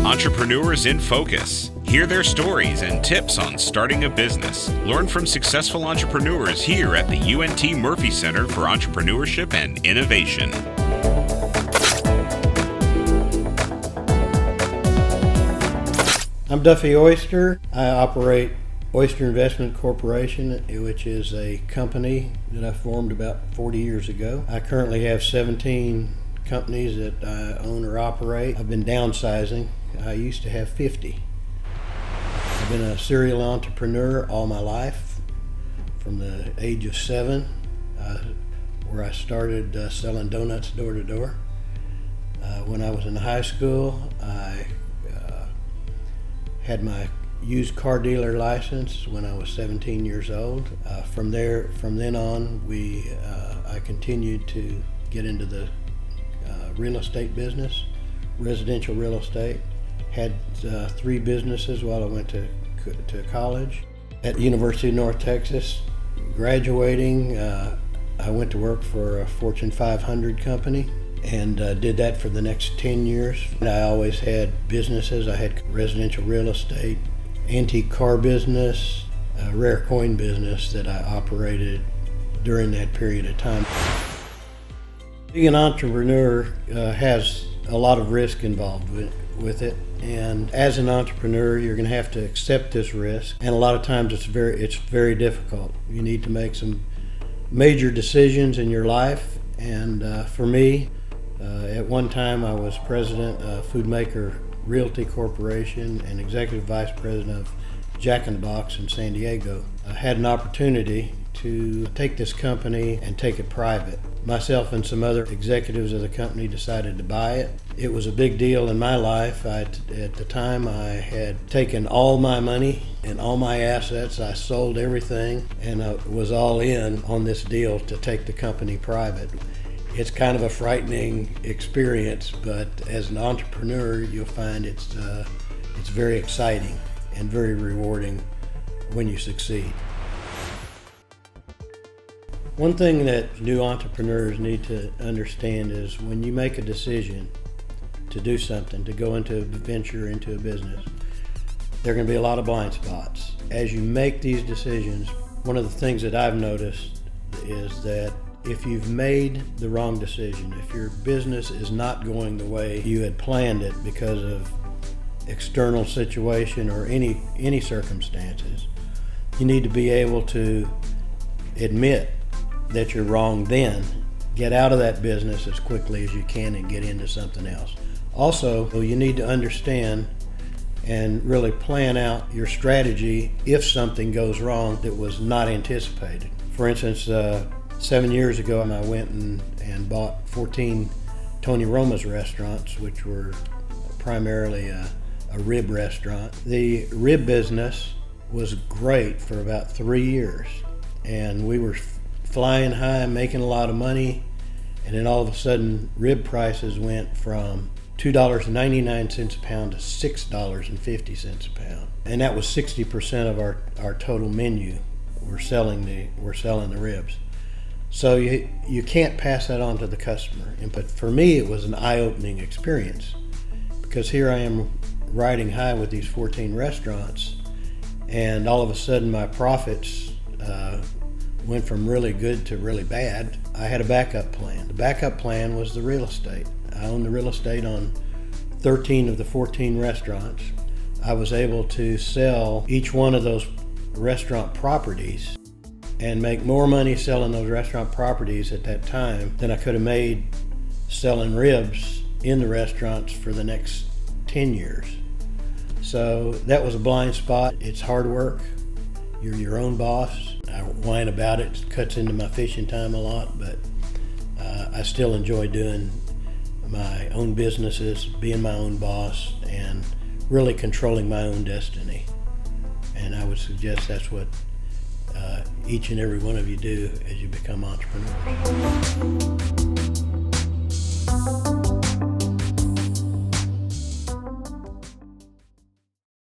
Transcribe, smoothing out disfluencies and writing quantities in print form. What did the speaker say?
Entrepreneurs in Focus. Hear their stories and tips on starting a business. Learn from successful entrepreneurs here at the UNT Murphy Center for Entrepreneurship and Innovation. I'm Duffy Oyster. I operate Oyster Investment Corporation, which is a company that I formed about 40 years ago. I currently have 17 companies that I own or operate. I've been downsizing. I used to have 50. I've been a serial entrepreneur all my life, from the age of 7, where I started selling donuts door to door. When I was in high school, I had my used car dealer license when I was 17 years old. From then on, I continued to get into the real estate business, residential real estate. Had 3 businesses while I went to college. At the University of North Texas, graduating, I went to work for a Fortune 500 company and did that for the next 10 years. I always had businesses. I had residential real estate, antique car business, a rare coin business that I operated during that period of time. Being an entrepreneur has a lot of risk involved with it, and as an entrepreneur you're going to have to accept this risk, and a lot of times it's very difficult. You need to make some major decisions in your life, and for me, at one time I was president of Food Maker Realty Corporation and executive vice president of Jack in the Box in San Diego. I had an opportunity to take this company and take it private. Myself and some other executives of the company decided to buy it. It was a big deal in my life. At the time, I had taken all my money and all my assets. I sold everything and I was all in on this deal to take the company private. It's kind of a frightening experience, but as an entrepreneur, you'll find it's very exciting and very rewarding when you succeed. One thing that new entrepreneurs need to understand is when you make a decision to do something, to go into a venture, into a business, there are going to be a lot of blind spots. As you make these decisions, one of the things that I've noticed is that if you've made the wrong decision, if your business is not going the way you had planned it because of external situation or any circumstances, you need to be able to admit that you're wrong, then get out of that business as quickly as you can and get into something else. Also, you need to understand and really plan out your strategy if something goes wrong that was not anticipated. For instance, 7 years ago, I went and bought 14 Tony Roma's restaurants, which were primarily a rib restaurant. The rib business was great for about 3 years, and we were flying high, making a lot of money, and then all of a sudden rib prices went from $2.99 a pound to $6.50 a pound, and that was 60% of our total menu. We're selling the ribs, so you can't pass that on to the customer. But for me, it was an eye-opening experience, because here I am riding high with these 14 restaurants, and all of a sudden my profits went from really good to really bad. I had a backup plan. The backup plan was the real estate. I owned the real estate on 13 of the 14 restaurants. I was able to sell each one of those restaurant properties and make more money selling those restaurant properties at that time than I could have made selling ribs in the restaurants for the next 10 years. So that was a blind spot. It's hard work. You're your own boss. I whine about it. It cuts into my fishing time a lot, but I still enjoy doing my own businesses, being my own boss, and really controlling my own destiny. And I would suggest that's what each and every one of you do as you become entrepreneurs.